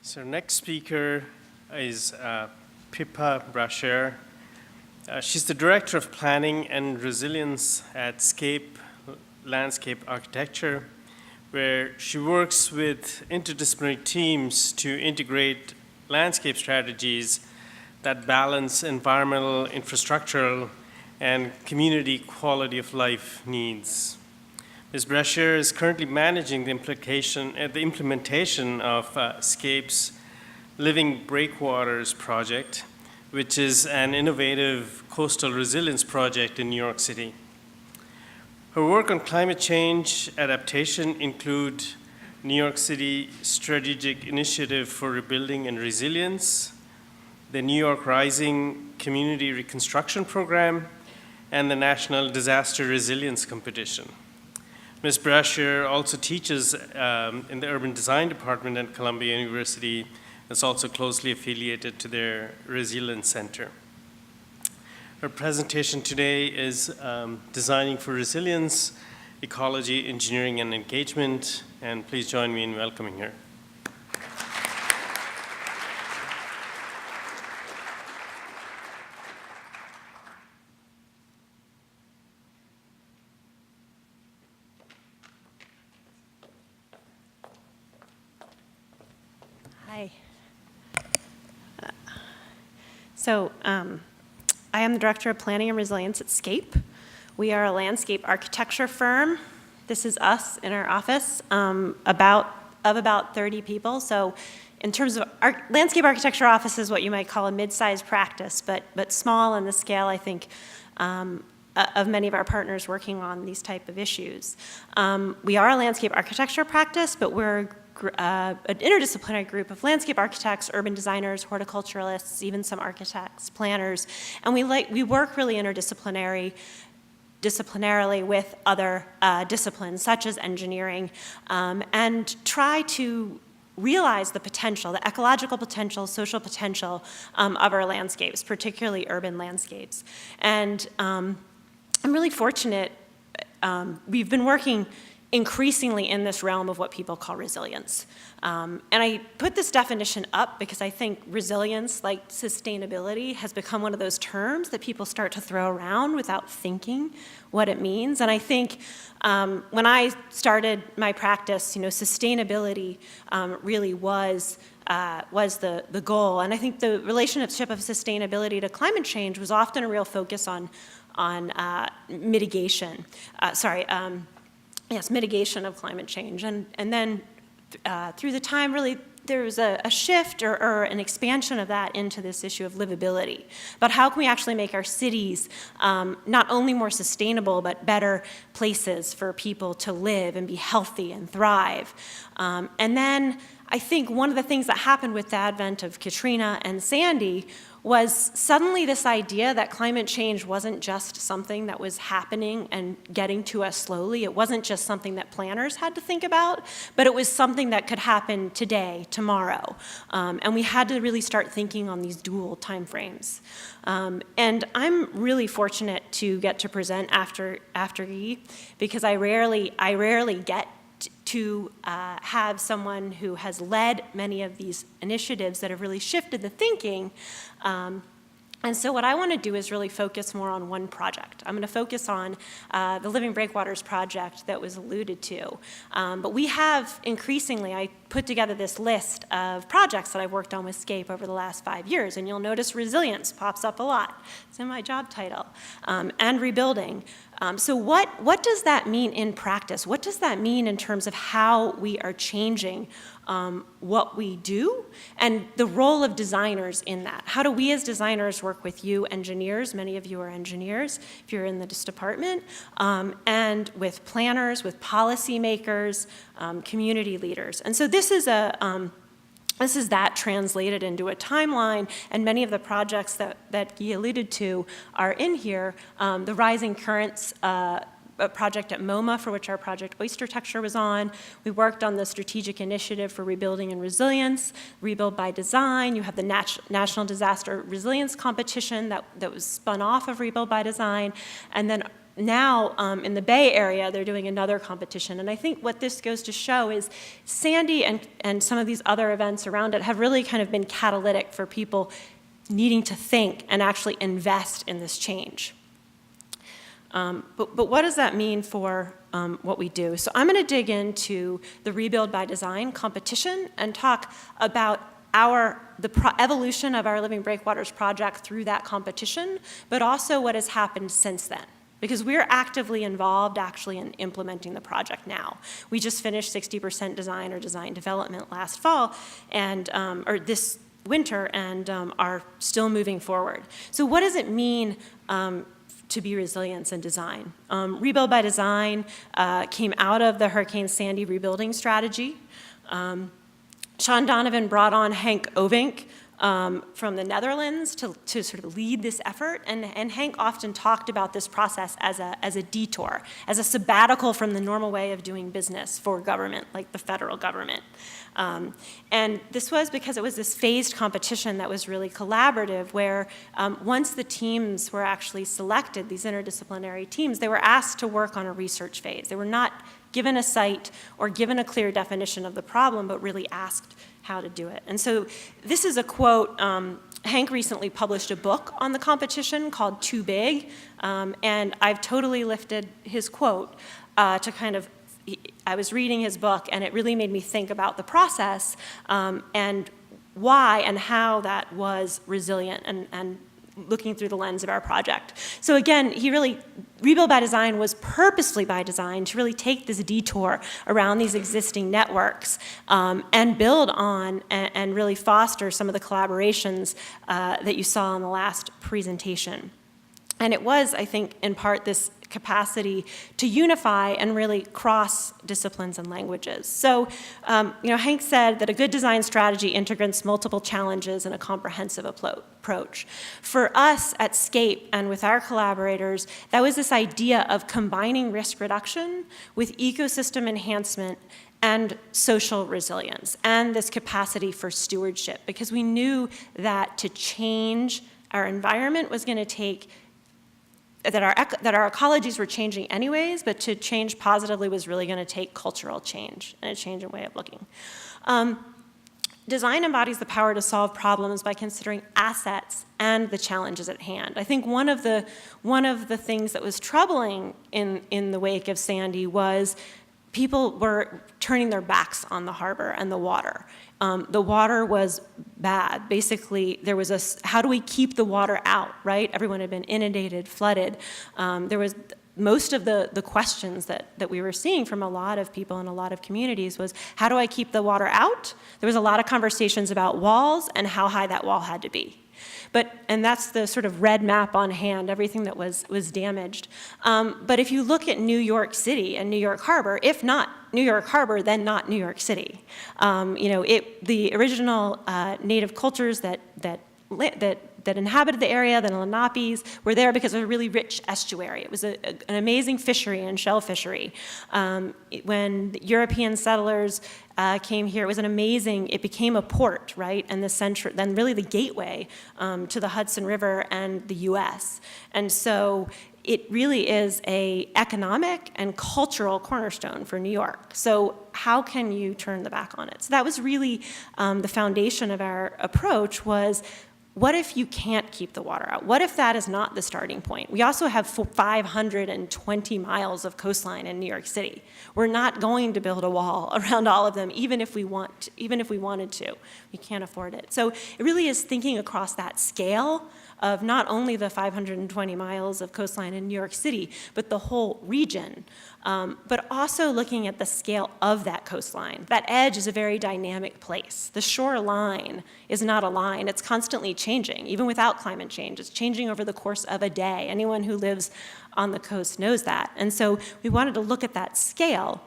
So next speaker is Pippa Brashear. She's the Director of Planning and Resilience at Scape Landscape Architecture, where she works with interdisciplinary teams to integrate landscape strategies that balance environmental, infrastructural, and community quality of life needs. Ms. Brashear is currently managing the implementation of Scape's Living Breakwaters project, which is an innovative coastal resilience project in New York City. Her work on climate change adaptation include New York City Strategic Initiative for Rebuilding and Resilience, the New York Rising Community Reconstruction Program, and the National Disaster Resilience Competition. Ms. Brashear also teaches in the Urban Design Department at Columbia University. It's also closely affiliated to their Resilience Center. Her presentation today is Designing for Resilience, Ecology, Engineering, and Engagement, and please join me in welcoming her. Hi. I am the Director of Planning and Resilience at Scape. We are a landscape architecture firm. This is us in our office, about 30 people. So in terms of landscape architecture office is what you might call a mid-sized practice, but small in the scale, I think, of many of our partners working on these type of issues. We are a landscape architecture practice, but we're an interdisciplinary group of landscape architects, urban designers, horticulturalists, even some architects, planners, and we work really disciplinarily with other disciplines such as engineering, and try to realize the potential, the ecological potential, social potential of our landscapes, particularly urban landscapes. And I'm really fortunate. We've been working increasingly in this realm of what people call resilience. And I put this definition up because I think resilience, like sustainability, has become one of those terms that people start to throw around without thinking what it means. And I think when I started my practice, sustainability really was the goal. And I think the relationship of sustainability to climate change was often a real focus on mitigation. Mitigation of climate change. And then through the time, really, there was a shift or an expansion of that into this issue of livability. But how can we actually make our cities not only more sustainable, but better places for people to live and be healthy and thrive? And then I think one of the things that happened with the advent of Katrina and Sandy was suddenly this idea that climate change wasn't just something that was happening and getting to us slowly. It wasn't just something that planners had to think about, but it was something that could happen today, tomorrow. And we had to really start thinking on these dual timeframes. And I'm really fortunate to get to present after Yi, because I rarely get to have someone who has led many of these initiatives that have really shifted the thinking. And so what I want to do is really focus more on one project. I'm going to focus on the Living Breakwaters project that was alluded to. But we have increasingly, I put together this list of projects that I've worked on with Scape over the last 5 years, and you'll notice resilience pops up a lot. It's in my job title, and rebuilding. So what does that mean in practice? What does that mean in terms of how we are changing what we do and the role of designers in that? How do we as designers work with you engineers? Many of you are engineers if you're in this department, and with planners, with policymakers, community leaders. And so this is that translated into a timeline, and many of the projects that Guy alluded to are in here. The Rising Currents project at MoMA, for which our project Oyster Culture was on. We worked on the Strategic Initiative for Rebuilding and Resilience, Rebuild by Design. You have the National Disaster Resilience Competition that was spun off of Rebuild by Design. And then now in the Bay Area, they're doing another competition. And I think what this goes to show is Sandy and some of these other events around it have really kind of been catalytic for people needing to think and actually invest in this change. But what does that mean for what we do? So I'm going to dig into the Rebuild by Design competition and talk about the evolution of our Living Breakwaters project through that competition, but also what has happened since then. Because we're actively involved actually in implementing the project now. We just finished 60% design or design development last fall, and or this winter, and are still moving forward. So what does it mean to be resilience in design? Rebuild by Design came out of the Hurricane Sandy rebuilding strategy. Sean Donovan brought on Henk Ovink from the Netherlands to sort of lead this effort, and Henk often talked about this process as a detour, as a sabbatical from the normal way of doing business for government, like the federal government. And this was because it was this phased competition that was really collaborative, where once the teams were actually selected, these interdisciplinary teams, they were asked to work on a research phase. They were not given a site or given a clear definition of the problem, but really asked how to do it. And so this is a quote. Hank recently published a book on the competition called Too Big, and I've totally lifted his quote to kind of, I was reading his book, and it really made me think about the process and why and how that was resilient and looking through the lens of our project. So again, Rebuild by Design was purposely by design to really take this detour around these existing networks and build on and really foster some of the collaborations that you saw in the last presentation. And it was, I think, in part this capacity to unify and really cross disciplines and languages. So, Hank said that a good design strategy integrates multiple challenges in a comprehensive approach. For us at SCAPE and with our collaborators, that was this idea of combining risk reduction with ecosystem enhancement and social resilience, and this capacity for stewardship, because we knew that to change our environment was going to take that our ecologies were changing anyways, but to change positively was really going to take cultural change and a change in way of looking. Design embodies the power to solve problems by considering assets and the challenges at hand. I think one of the things that was troubling in the wake of Sandy was people were turning their backs on the harbor and the water. The water was bad. Basically, there was how do we keep the water out, right? Everyone had been inundated, flooded. There was most of the questions that we were seeing from a lot of people in a lot of communities was, how do I keep the water out? There was a lot of conversations about walls and how high that wall had to be. And that's the sort of red map on hand, everything that was damaged. But if you look at New York City and New York Harbor, if not New York Harbor, then not New York City. The original native cultures that inhabited the area, the Lenapes, were there because of a really rich estuary. It was an amazing fishery and shell fishery. When the European settlers came here, it became a port, right? And then really the gateway to the Hudson River and the US. And so it really is an economic and cultural cornerstone for New York. So how can you turn the back on it? So that was really the foundation of our approach was, what if you can't keep the water out? What if that is not the starting point? We also have 520 miles of coastline in New York City. We're not going to build a wall around all of them, even if we wanted to. We can't afford it. So it really is thinking across that scale of not only the 520 miles of coastline in New York City, but the whole region, but also looking at the scale of that coastline. That edge is a very dynamic place. The shoreline is not a line. It's constantly changing, even without climate change. It's changing over the course of a day. Anyone who lives on the coast knows that. And so we wanted to look at that scale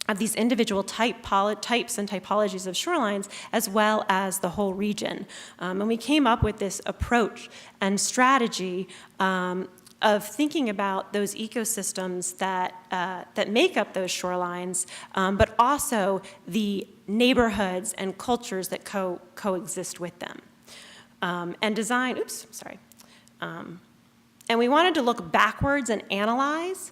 of these individual types and typologies of shorelines, as well as the whole region. And we came up with this approach and strategy of thinking about those ecosystems that make up those shorelines, but also the neighborhoods and cultures that coexist with them. And design, And we wanted to look backwards and analyze,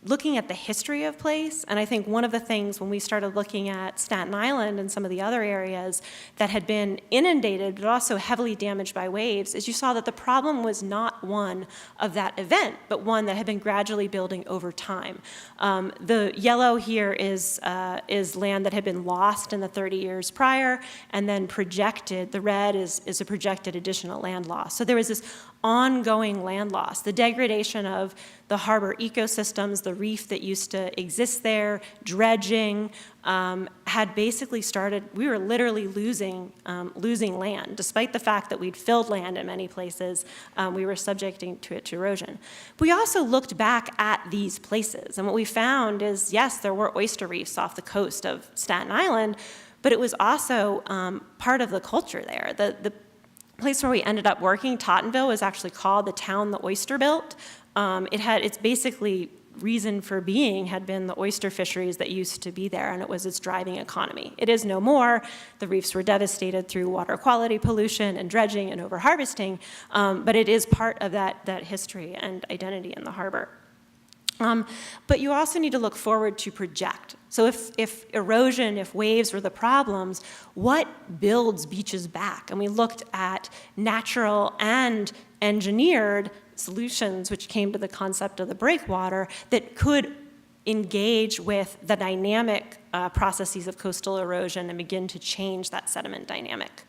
looking at the history of place. And I think one of the things when we started looking at Staten Island and some of the other areas that had been inundated but also heavily damaged by waves is you saw that the problem was not one of that event, but one that had been gradually building over time. The yellow here is land that had been lost in the 30 years prior and then projected. The red is a projected additional land loss. So there was this ongoing land loss, the degradation of the harbor ecosystems, the reef that used to exist there, dredging, had basically started. We were literally losing land. Despite the fact that we'd filled land in many places, we were subjecting to it to erosion. We also looked back at these places, and what we found is, yes, there were oyster reefs off the coast of Staten Island, but it was also part of the culture there. The place where we ended up working, Tottenville, was actually called the town the oyster built. Its basically reason for being had been the oyster fisheries that used to be there, and it was its driving economy. It is no more. The reefs were devastated through water quality pollution and dredging and overharvesting, but it is part of that history and identity in the harbor. But you also need to look forward to project. So if erosion, if waves were the problems, what builds beaches back? And we looked at natural and engineered solutions, which came to the concept of the breakwater, that could engage with the dynamic processes of coastal erosion and begin to change that sediment dynamic.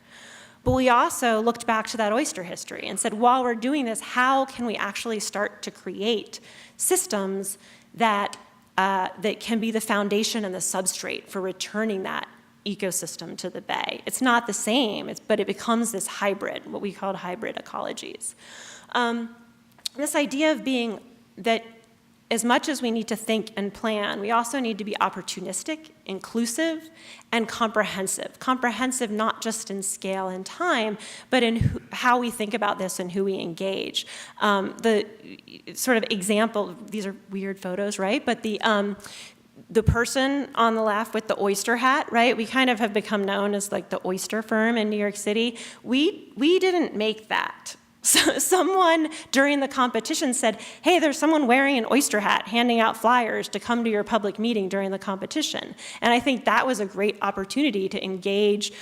But we also looked back to that oyster history and said, while we're doing this, how can we actually start to create systems that can be the foundation and the substrate for returning that ecosystem to the bay? It's not the same, but it becomes this hybrid, what we called hybrid ecologies. This idea of being that as much as we need to think and plan, we also need to be opportunistic, inclusive, and comprehensive. Comprehensive not just in scale and time, but in how we think about this and who we engage. The sort of example, these are weird photos, right? But the person on the left with the oyster hat, right? We kind of have become known as like the oyster firm in New York City. We didn't make that. So someone during the competition said, hey, there's someone wearing an oyster hat handing out flyers to come to your public meeting during the competition. And I think that was a great opportunity to engage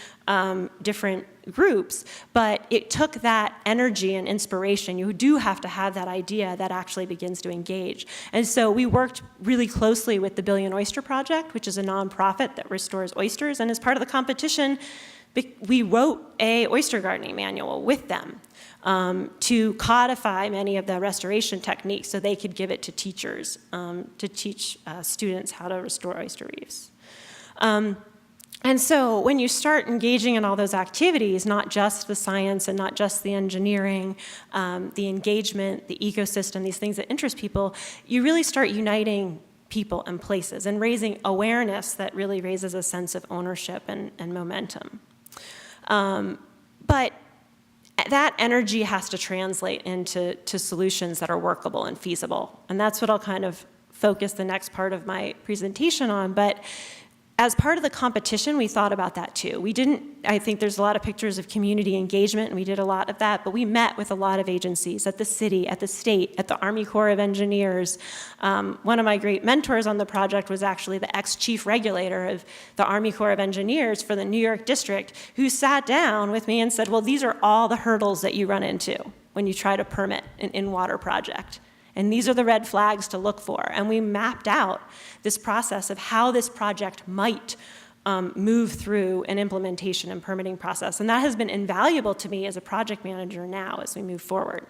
different groups, but it took that energy and inspiration. You do have to have that idea that actually begins to engage. And so we worked really closely with the Billion Oyster Project, which is a nonprofit that restores oysters. And as part of the competition, we wrote a oyster gardening manual with them. To codify many of the restoration techniques so they could give it to teachers to teach students how to restore oyster reefs. And so when you start engaging in all those activities, not just the science and not just the engineering, the engagement, the ecosystem, these things that interest people, you really start uniting people and places and raising awareness that really raises a sense of ownership and momentum. But that energy has to translate into solutions that are workable and feasible. And that's what I'll kind of focus the next part of my presentation on. But as part of the competition, we thought about that too. I think there's a lot of pictures of community engagement, and we did a lot of that, but we met with a lot of agencies at the city, at the state, at the Army Corps of Engineers. One of my great mentors on the project was actually the ex-chief regulator of the Army Corps of Engineers for the New York district, who sat down with me and said, well, these are all the hurdles that you run into when you try to permit an in-water project. And these are the red flags to look for. And we mapped out this process of how this project might move through an implementation and permitting process. And that has been invaluable to me as a project manager now as we move forward.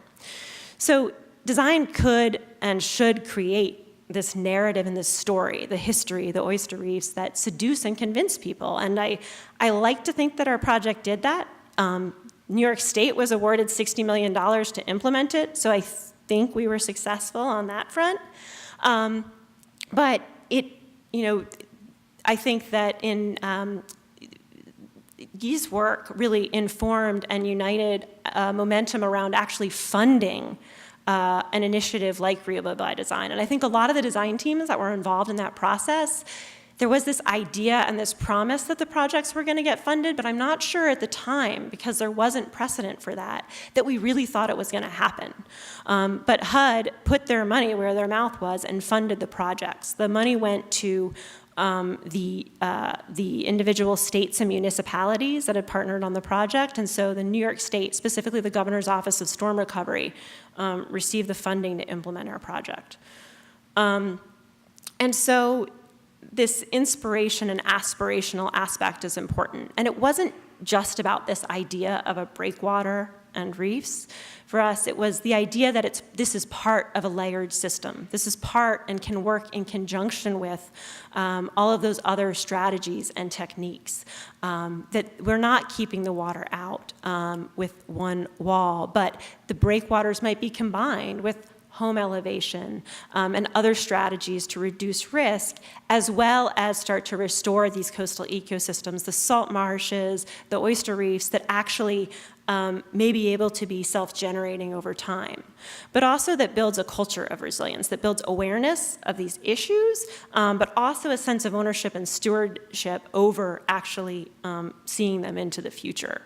So design could and should create this narrative and this story, the history, the oyster reefs that seduce and convince people. And I like to think that our project did that. New York State was awarded $60 million to implement it, so I think we were successful on that front. But I think that in Guy's work really informed and united momentum around actually funding an initiative like Real by Design. And I think a lot of the design teams that were involved in that process, there was this idea and this promise that the projects were going to get funded, but I'm not sure at the time, because there wasn't precedent for that, that we really thought it was going to happen. But HUD put their money where their mouth was and funded the projects. The money went to the individual states and municipalities that had partnered on the project, and so the New York State, specifically the Governor's Office of Storm Recovery, received the funding to implement our project. And so this inspiration and aspirational aspect is important. And it wasn't just about this idea of a breakwater and reefs. For us, it was the idea that this is part of a layered system. This is part and can work in conjunction with all of those other strategies and techniques. That we're not keeping the water out with one wall, but the breakwaters might be combined with home elevation, and other strategies to reduce risk, as well as start to restore these coastal ecosystems, the salt marshes, the oyster reefs that actually may be able to be self-generating over time. But also that builds a culture of resilience, that builds awareness of these issues, but also a sense of ownership and stewardship over actually seeing them into the future.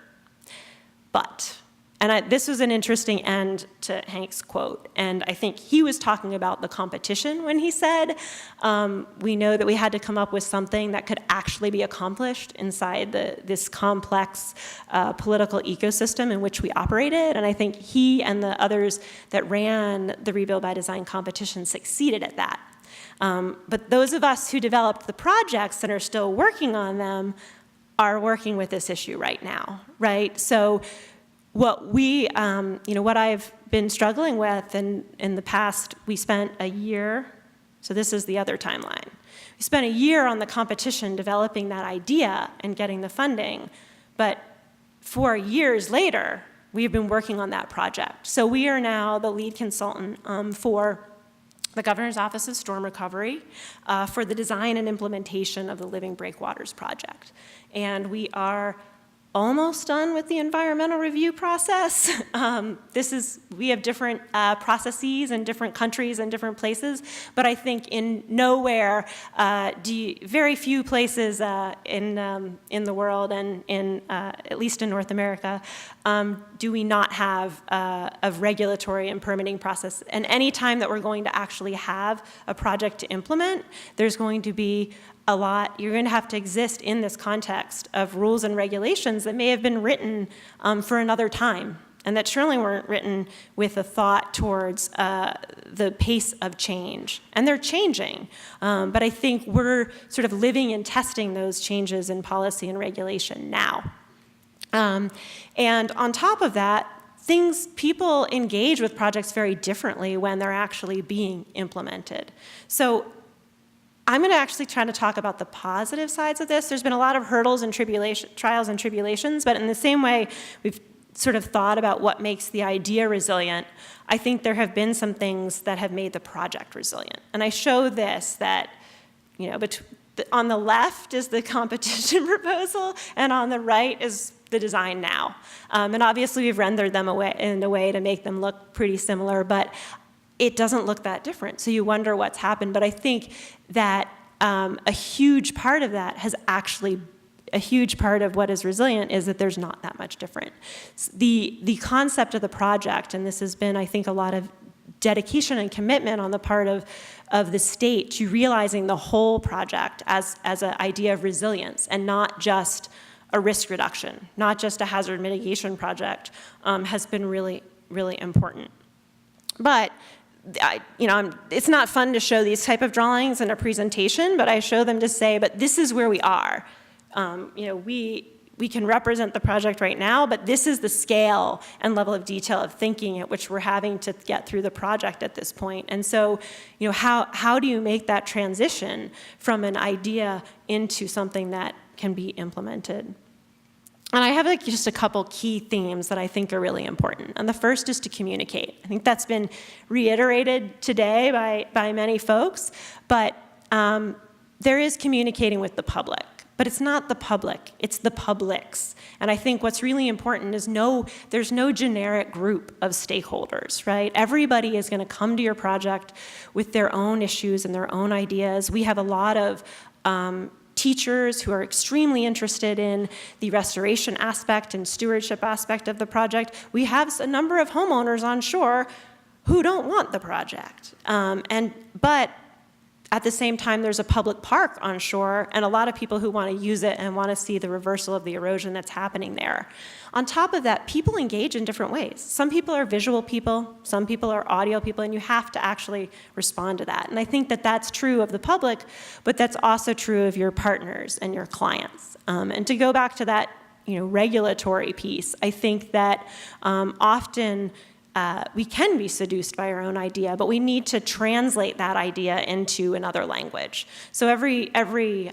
But, and this was an interesting end to Hank's quote, and I think he was talking about the competition when he said, we know that we had to come up with something that could actually be accomplished inside this complex political ecosystem in which we operated, and I think he and the others that ran the Rebuild by Design competition succeeded at that. But those of us who developed the projects and are still working on them are working with this issue right now, right? So what we, what I've been struggling with, and in the past, we spent a year, so this is the other timeline. We spent a year on the competition developing that idea and getting the funding, but 4 years later, we've been working on that project. So we are now the lead consultant for the Governor's Office of Storm Recovery for the design and implementation of the Living Breakwaters project. And we are almost done with the environmental review process. We have different processes in different countries and different places, but I think in nowhere, very few places in the world and at least in North America, do we not have a regulatory and permitting process. And any time that we're going to actually have a project to implement, there's going to be you're going to have to exist in this context of rules and regulations that may have been written for another time, and that surely weren't written with a thought towards the pace of change. And they're changing, but I think we're sort of living and testing those changes in policy and regulation now. And on top of that, people engage with projects very differently when they're actually being implemented. So I'm going to actually try to talk about the positive sides of this. There's been a lot of hurdles and trials and tribulations, but in the same way we've sort of thought about what makes the idea resilient, I think there have been some things that have made the project resilient. And I show this that, on the left is the competition proposal, and on the right is the design now. And obviously we've rendered them in a way to make them look pretty similar, but it doesn't look that different. So you wonder what's happened. But I think that a huge part of that a huge part of what is resilient is that there's not that much different. The concept of the project, and this has been, I think, a lot of dedication and commitment on the part of the state to realizing the whole project as an idea of resilience and not just a risk reduction, not just a hazard mitigation project, has been really, really important. But it's not fun to show these type of drawings in a presentation, but I show them to say, but this is where we are. We can represent the project right now, but this is the scale and level of detail of thinking at which we're having to get through the project at this point. And so, how do you make that transition from an idea into something that can be implemented? And I have just a couple key themes that I think are really important. And the first is to communicate. I think that's been reiterated today by many folks, but there is communicating with the public. But it's not the public, it's the publics. And I think what's really important is there's no generic group of stakeholders, right? Everybody is going to come to your project with their own issues and their own ideas. We have a lot of teachers who are extremely interested in the restoration aspect and stewardship aspect of the project. We have a number of homeowners on shore who don't want the project. But at the same time, there's a public park on shore and a lot of people who want to use it and want to see the reversal of the erosion that's happening there. On top of that, people engage in different ways. Some people are visual people, some people are audio people, and you have to actually respond to that. And I think that that's true of the public, but that's also true of your partners and your clients. And to go back to that, regulatory piece, I think that often we can be seduced by our own idea, but we need to translate that idea into another language. So every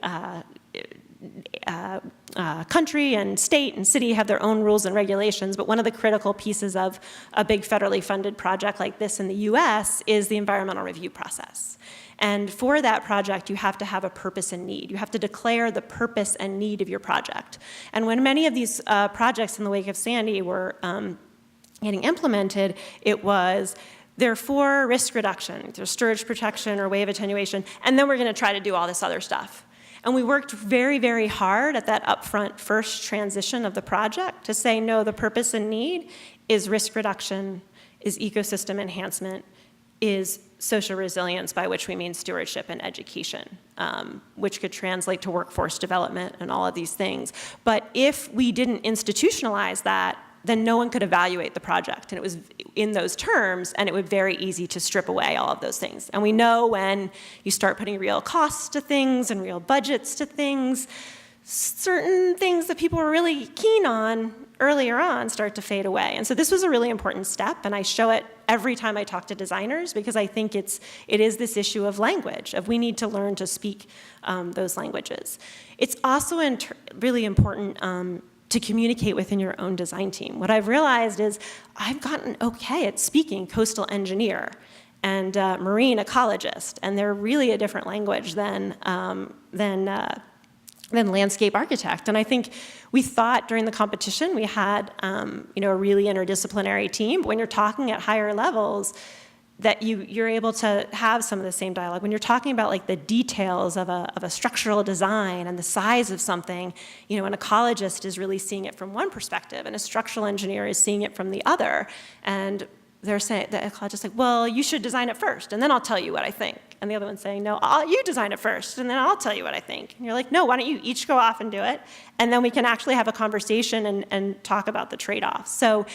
country and state and city have their own rules and regulations, but one of the critical pieces of a big federally funded project like this in the US is the environmental review process. And for that project, you have to have a purpose and need. You have to declare the purpose and need of your project. And when many of these projects in the wake of Sandy were getting implemented, it was they're for risk reduction, there's storage protection or wave attenuation, and then we're going to try to do all this other stuff. And we worked very, very hard at that upfront first transition of the project to say, no, the purpose and need is risk reduction, is ecosystem enhancement, is social resilience, by which we mean stewardship and education, which could translate to workforce development and all of these things. But if we didn't institutionalize that, then no one could evaluate the project. And it was in those terms, and it would be very easy to strip away all of those things. And we know when you start putting real costs to things and real budgets to things, certain things that people were really keen on earlier on start to fade away. And so this was a really important step, and I show it every time I talk to designers because I think it is this issue of language, of we need to learn to speak those languages. It's also really important to communicate within your own design team. What I've realized is I've gotten okay at speaking coastal engineer and marine ecologist, and they're really a different language than landscape architect. And I think we thought during the competition we had a really interdisciplinary team, but when you're talking at higher levels, that you're able to have some of the same dialogue. When you're talking about like the details of a structural design and the size of something, an ecologist is really seeing it from one perspective and a structural engineer is seeing it from the other. And they're saying, the ecologist's like, well, you should design it first and then I'll tell you what I think. And the other one's saying, no, you design it first and then I'll tell you what I think. And you're like, no, why don't you each go off and do it? And then we can actually have a conversation and talk about the trade-offs. So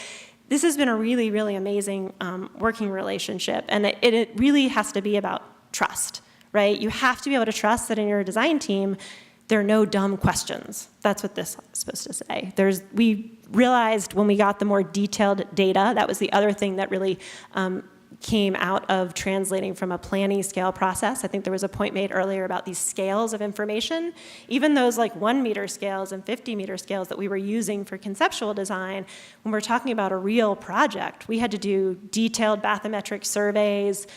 this has been a really, really amazing working relationship, and it really has to be about trust, right? You have to be able to trust that in your design team, there are no dumb questions. That's what this is supposed to say. We realized when we got the more detailed data, that was the other thing that really came out of translating from a planning scale process. I think there was a point made earlier about these scales of information. Even those like 1 meter scales and 50 meter scales that we were using for conceptual design, when we're talking about a real project, we had to do detailed bathymetric surveys.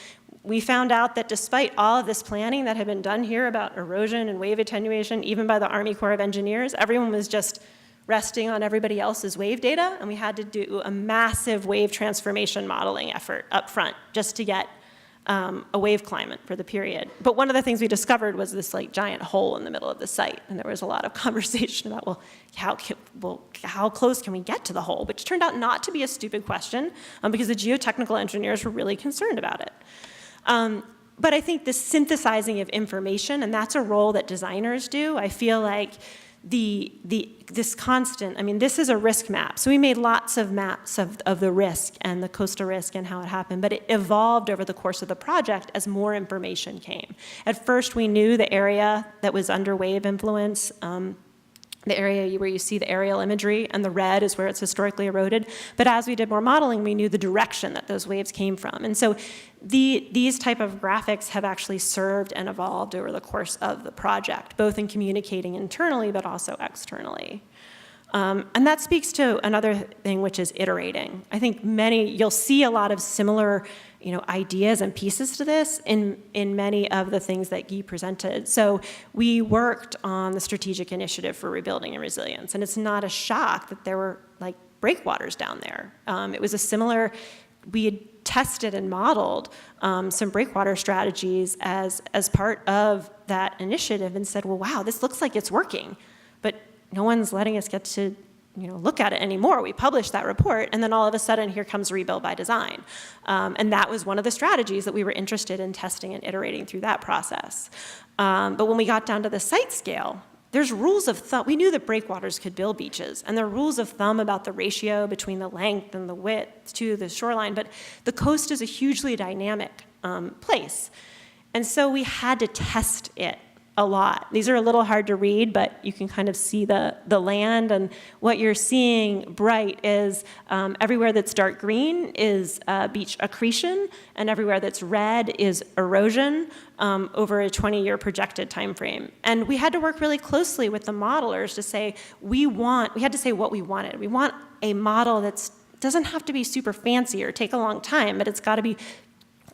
We found out that despite all of this planning that had been done here about erosion and wave attenuation, even by the Army Corps of Engineers, everyone was just resting on everybody else's wave data, and we had to do a massive wave transformation modeling effort up front just to get a wave climate for the period. But one of the things we discovered was this like giant hole in the middle of the site, and there was a lot of conversation about, how close can we get to the hole, which turned out not to be a stupid question because the geotechnical engineers were really concerned about it. But I think this synthesizing of information, and that's a role that designers do. I feel like this constant, this is a risk map. So we made lots of maps of the risk and the coastal risk and how it happened, but it evolved over the course of the project as more information came. At first, we knew the area that was under wave influence, the area where you see the aerial imagery, and the red is where it's historically eroded. But as we did more modeling, we knew the direction that those waves came from. And so these type of graphics have actually served and evolved over the course of the project, both in communicating internally, but also externally. And that speaks to another thing, which is iterating. I think you'll see a lot of similar ideas and pieces to this in many of the things that Guy presented. So we worked on the strategic initiative for rebuilding and resilience, and it's not a shock that there were like breakwaters down there. It was we had tested and modeled some breakwater strategies as part of that initiative and said, well, wow, this looks like it's working, but no one's letting us get to look at it anymore. We published that report, and then all of a sudden, here comes rebuild by design. And that was one of the strategies that we were interested in testing and iterating through that process. But when we got down to the site scale, there's rules of thumb. We knew that breakwaters could build beaches, and there are rules of thumb about the ratio between the length and the width to the shoreline, but the coast is a hugely dynamic place. And so we had to test it a lot. These are a little hard to read, but you can kind of see the land, and what you're seeing bright is everywhere that's dark green is beach accretion, and everywhere that's red is erosion over a 20-year projected time frame. And we had to work really closely with the modelers to say, we had to say what we wanted. We want a model that doesn't have to be super fancy or take a long time, but it's got to be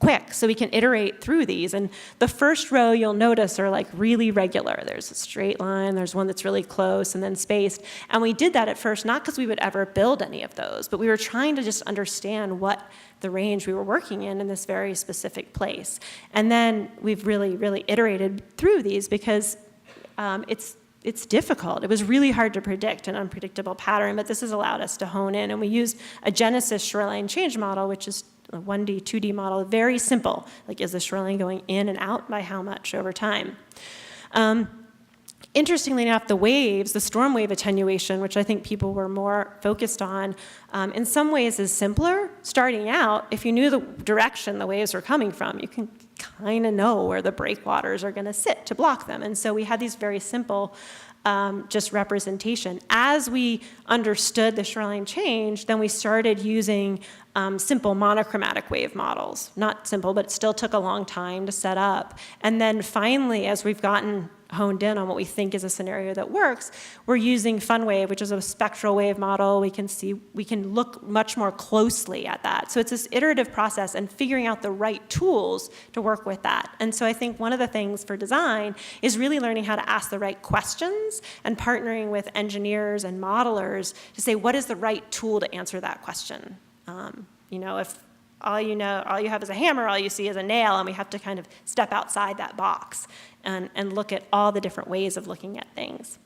quick so we can iterate through these. And the first row you'll notice are like really regular. There's a straight line, there's one that's really close and then spaced. And we did that at first, not because we would ever build any of those, but we were trying to just understand what the range we were working in this very specific place. And then we've really, really iterated through these because it's difficult. It was really hard to predict an unpredictable pattern, but this has allowed us to hone in. And we used a Genesis shoreline change model, which is a 1D, 2D model, very simple. Like, is the shoreline going in and out by how much over time? Interestingly enough, the waves, the storm wave attenuation, which I think people were more focused on, in some ways is simpler. Starting out, if you knew the direction the waves were coming from, you can kind of know where the breakwaters are going to sit to block them. And so we had these very simple just representation. As we understood the shoreline change, then we started using simple monochromatic wave models. Not simple, but it still took a long time to set up. And then finally, as we've gotten honed in on what we think is a scenario that works, we're using FunWave, which is a spectral wave model. We can look much more closely at that. So it's this iterative process and figuring out the right tools to work with that. And so I think one of the things for design is really learning how to ask the right questions and partnering with engineers and modelers to say, what is the right tool to answer that question? If all you have is a hammer, all you see is a nail, and we have to kind of step outside that box and look at all the different ways of looking at things.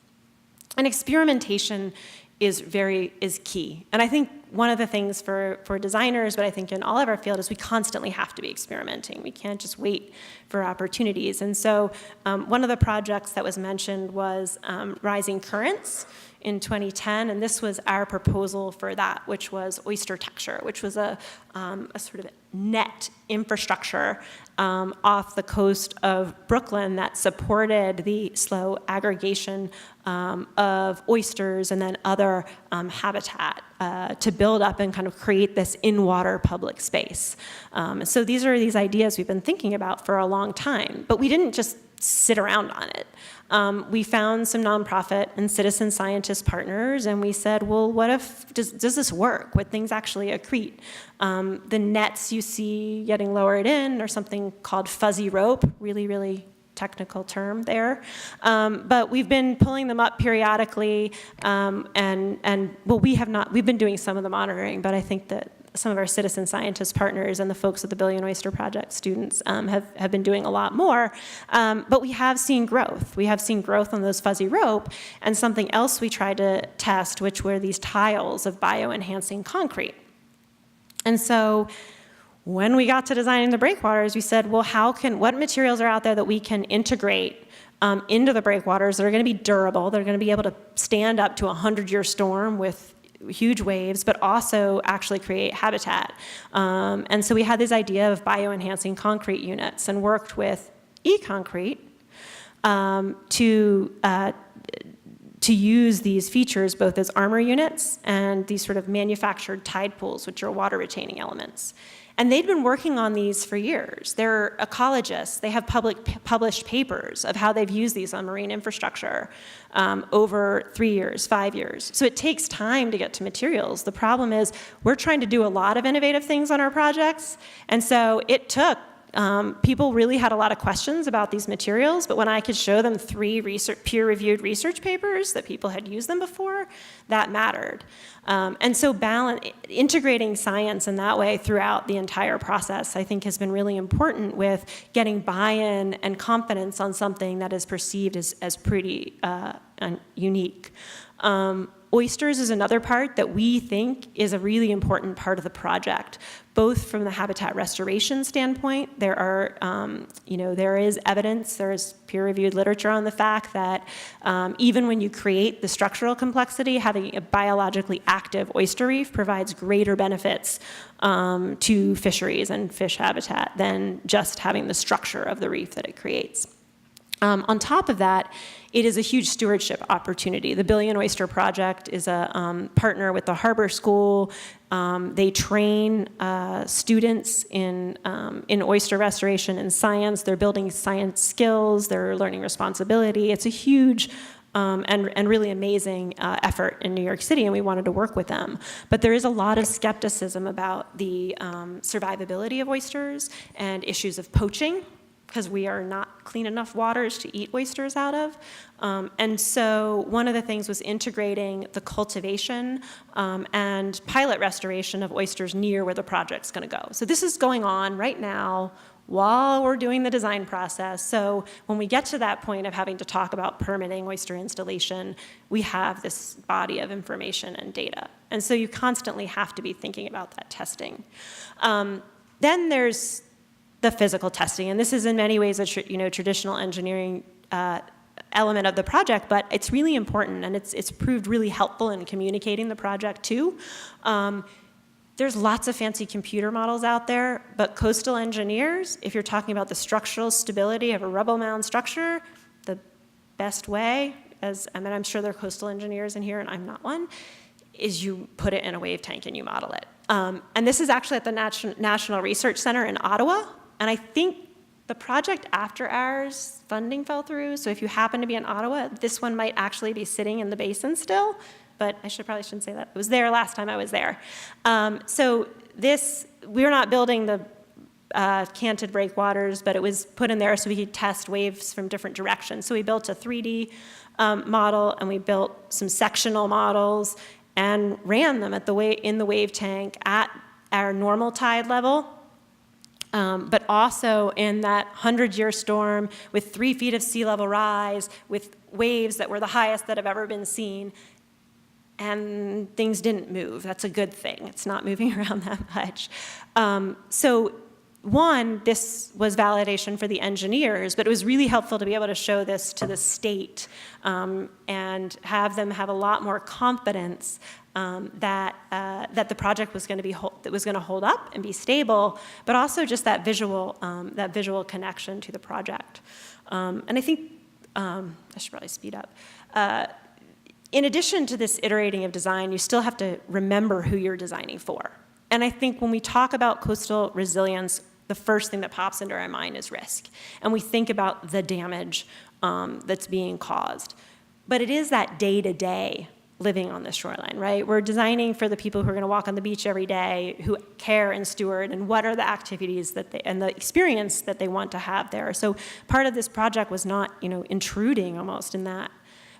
And experimentation is key. And I think one of the things for designers, but I think in all of our field, is we constantly have to be experimenting. We can't just wait for opportunities. And so one of the projects that was mentioned was Rising Currents in 2010, and this was our proposal for that, which was Oyster Culture, which was a sort of net infrastructure off the coast of Brooklyn that supported the slow aggregation of oysters and then other habitat to build up and kind of create this in-water public space. So these are these ideas we've been thinking about for a long time, but we didn't just sit around on it. We found some nonprofit and citizen scientist partners, and we said, well, what if, does this work? Would things actually accrete? The nets you see getting lowered in are something called fuzzy rope, really, really technical term there. But we've been pulling them up periodically, we've been doing some of the monitoring, but I think that some of our citizen scientist partners and the folks at the Billion Oyster Project students have been doing a lot more. But we have seen growth. We have seen growth on those fuzzy rope, and something else we tried to test, which were these tiles of bioenhancing concrete. And so when we got to designing the breakwaters, we said, well, what materials are out there that we can integrate into the breakwaters that are going to be durable, that are going to be able to stand up to a 100-year storm with huge waves, but also actually create habitat. And so we had this idea of bioenhancing concrete units and worked with e-concrete to use these features both as armor units and these sort of manufactured tide pools, which are water retaining elements. And they'd been working on these for years. They're ecologists. They have published papers of how they've used these on marine infrastructure over 3 years, 5 years. So it takes time to get to materials. The problem is we're trying to do a lot of innovative things on our projects. And so it took People really had a lot of questions about these materials, but when I could show them 3 peer-reviewed research papers that people had used them before, that mattered. And so integrating science in that way throughout the entire process, I think, has been really important with getting buy-in and confidence on something that is perceived as pretty unique. Oysters is another part that we think is a really important part of the project, both from the habitat restoration standpoint. There is evidence, there is peer-reviewed literature on the fact that even when you create the structural complexity, having a biologically active oyster reef provides greater benefits to fisheries and fish habitat than just having the structure of the reef that it creates. On top of that, it is a huge stewardship opportunity. The Billion Oyster Project is a partner with the Harbor School. They train students in oyster restoration and science. They're building science skills. They're learning responsibility. It's a huge and really amazing effort in New York City, and we wanted to work with them. But there is a lot of skepticism about the survivability of oysters and issues of poaching, because we are not clean enough waters to eat oysters out of. And so one of the things was integrating the cultivation and pilot restoration of oysters near where the project's gonna go. So this is going on right now while we're doing the design process. So when we get to that point of having to talk about permitting oyster installation, we have this body of information and data. And so you constantly have to be thinking about that testing. Then there's the physical testing, and this is in many ways a traditional engineering element of the project, but it's really important, and it's proved really helpful in communicating the project too. There's lots of fancy computer models out there, but coastal engineers, if you're talking about the structural stability of a rubble mound structure, the best way, I'm sure there are coastal engineers in here, and I'm not one, is you put it in a wave tank and you model it. And this is actually at the National Research Center in Ottawa. And I think the project after ours funding fell through, so if you happen to be in Ottawa, this one might actually be sitting in the basin still, but I probably shouldn't say that. It was there last time I was there. So we're not building the canted breakwaters, but it was put in there so we could test waves from different directions. So we built a 3D model, and we built some sectional models and ran them in the wave tank at our normal tide level. But also in that 100-year storm with 3 feet of sea level rise, with waves that were the highest that have ever been seen, and things didn't move. That's a good thing. It's not moving around that much. So one, this was validation for the engineers, but it was really helpful to be able to show this to the state and have them have a lot more confidence that the project was going to hold up and be stable, but also just that visual connection to the project. And I think I should probably speed up. In addition to this iterating of design, you still have to remember who you're designing for. And I think when we talk about coastal resilience, the first thing that pops into our mind is risk. And we think about the damage that's being caused. But it is that day-to-day living on the shoreline, right? We're designing for the people who are going to walk on the beach every day, who care and steward, and what are the activities and the experience that they want to have there. So part of this project was not, intruding almost in that.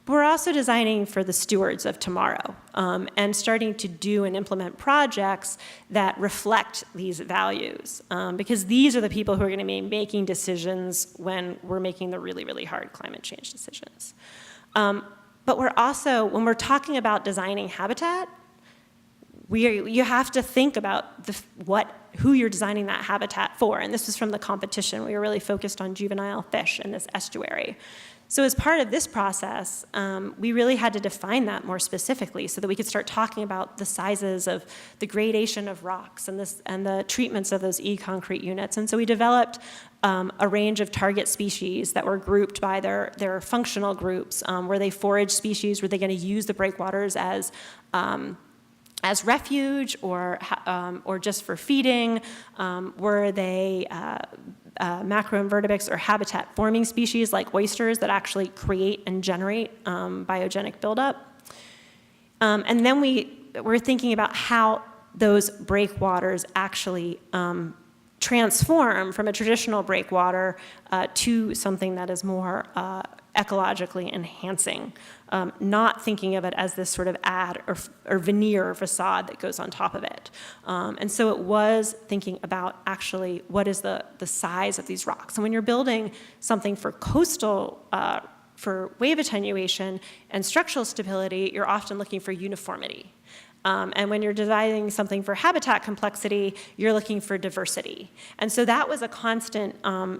But we're also designing for the stewards of tomorrow and starting to do and implement projects that reflect these values because these are the people who are going to be making decisions when we're making the really, really hard climate change decisions. But we're also, when we're talking about designing habitat, you have to think about who you're designing that habitat for. And this was from the competition. We were really focused on juvenile fish in this estuary. So as part of this process, we really had to define that more specifically so that we could start talking about the sizes of the gradation of rocks and the treatments of those e-concrete units. And so we developed a range of target species that were grouped by their functional groups. Were they forage species? Were they going to use the breakwaters as refuge or just for feeding? Were they macroinvertebrates or habitat-forming species like oysters that actually create and generate biogenic buildup? And then we're thinking about how those breakwaters actually transform from a traditional breakwater to something that is more ecologically enhancing, not thinking of it as this sort of ad or veneer or facade that goes on top of it. And so it was thinking about actually what is the size of these rocks. And when you're building something for coastal, for wave attenuation and structural stability, you're often looking for uniformity. And when you're designing something for habitat complexity, you're looking for diversity. And so that was a constant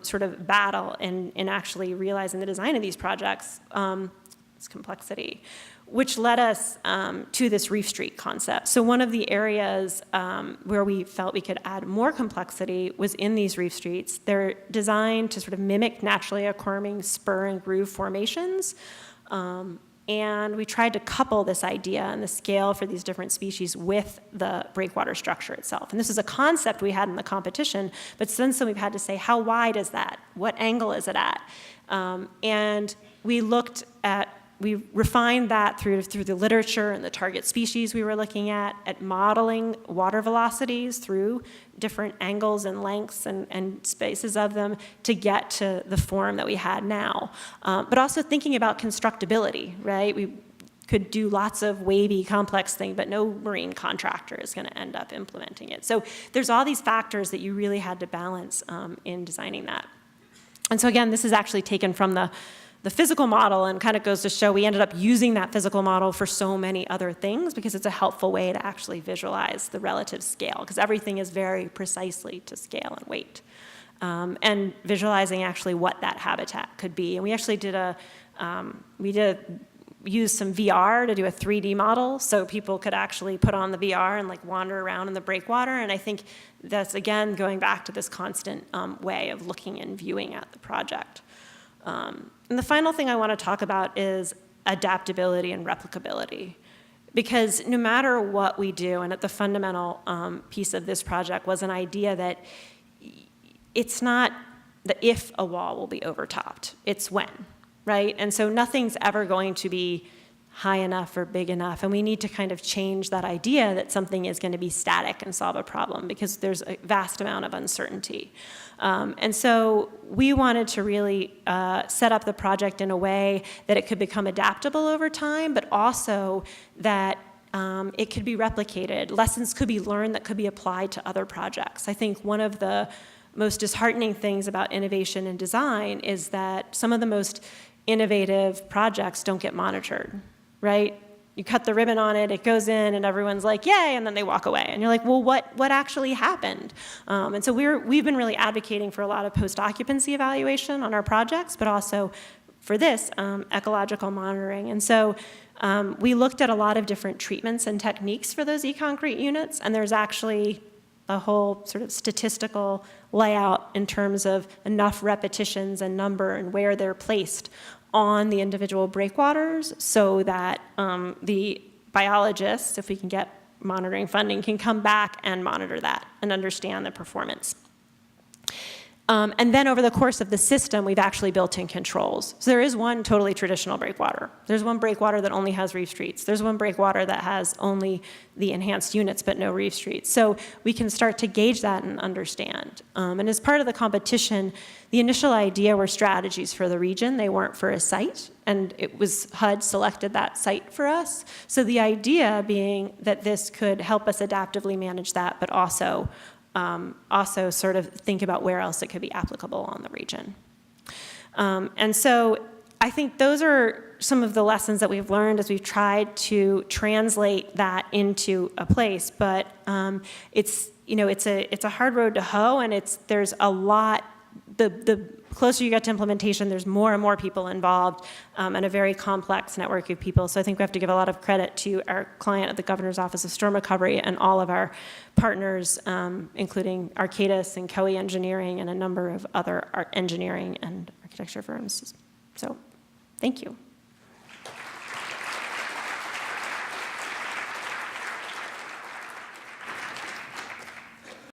sort of battle in actually realizing the design of these projects, this complexity, which led us to this Reef Street concept. So one of the areas where we felt we could add more complexity was in these reef streets. They're designed to sort of mimic naturally occurring spur and groove formations. And we tried to couple this idea and the scale for these different species with the breakwater structure itself. And this is a concept we had in the competition, but since then we've had to say, how wide is that? What angle is it at? And we refined that through the literature and the target species we were looking at modeling water velocities through different angles and lengths and spaces of them to get to the form that we had now. But also thinking about constructability, right? We could do lots of wavy, complex things, but no marine contractor is going to end up implementing it. So there's all these factors that you really had to balance in designing that. And so again, this is actually taken from the physical model and kind of goes to show we ended up using that physical model for so many other things because it's a helpful way to actually visualize the relative scale because everything is very precisely to scale and weight. And visualizing actually what that habitat could be. And we actually use some VR to do a 3D model so people could actually put on the VR and like wander around in the breakwater. And I think that's, again, going back to this constant way of looking and viewing at the project. And the final thing I want to talk about is adaptability and replicability. Because no matter what we do, and at the fundamental piece of this project was an idea that it's not the if a wall will be overtopped, it's when, right? And so nothing's ever going to be high enough or big enough, and we need to kind of change that idea that something is going to be static and solve a problem because there's a vast amount of uncertainty. And so we wanted to really set up the project in a way that it could become adaptable over time, but also that it could be replicated. Lessons could be learned that could be applied to other projects. I think one of the most disheartening things about innovation and design is that some of the most innovative projects don't get monitored, right? You cut the ribbon on it, it goes in, and everyone's like, yay, and then they walk away. And you're like, well, what actually happened? And so we've been really advocating for a lot of post-occupancy evaluation on our projects, but also for this, ecological monitoring. And so we looked at a lot of different treatments and techniques for those e-concrete units, and there's actually a whole sort of statistical layout in terms of enough repetitions and number and where they're placed on the individual breakwaters so that the biologists, if we can get monitoring funding, can come back and monitor that and understand the performance. And then over the course of the system, we've actually built in controls. So there is one totally traditional breakwater. There's one breakwater that only has reef streets. There's one breakwater that has only the enhanced units but no reef streets. So we can start to gauge that and understand. And as part of the competition, the initial idea were strategies for the region. They weren't for a site. And it was HUD selected that site for us. So the idea being that this could help us adaptively manage that, but also sort of think about where else it could be applicable on the region. And so I think those are some of the lessons that we've learned as we've tried to translate that into a place. But it's a hard road to hoe, and there's a lot. The closer you get to implementation, there's more and more people involved and a very complex network of people. So I think we have to give a lot of credit to our client at the Governor's Office of Storm Recovery and all of our partners, including Arcadis and Coe Engineering and a number of other engineering and architecture firms. So thank you.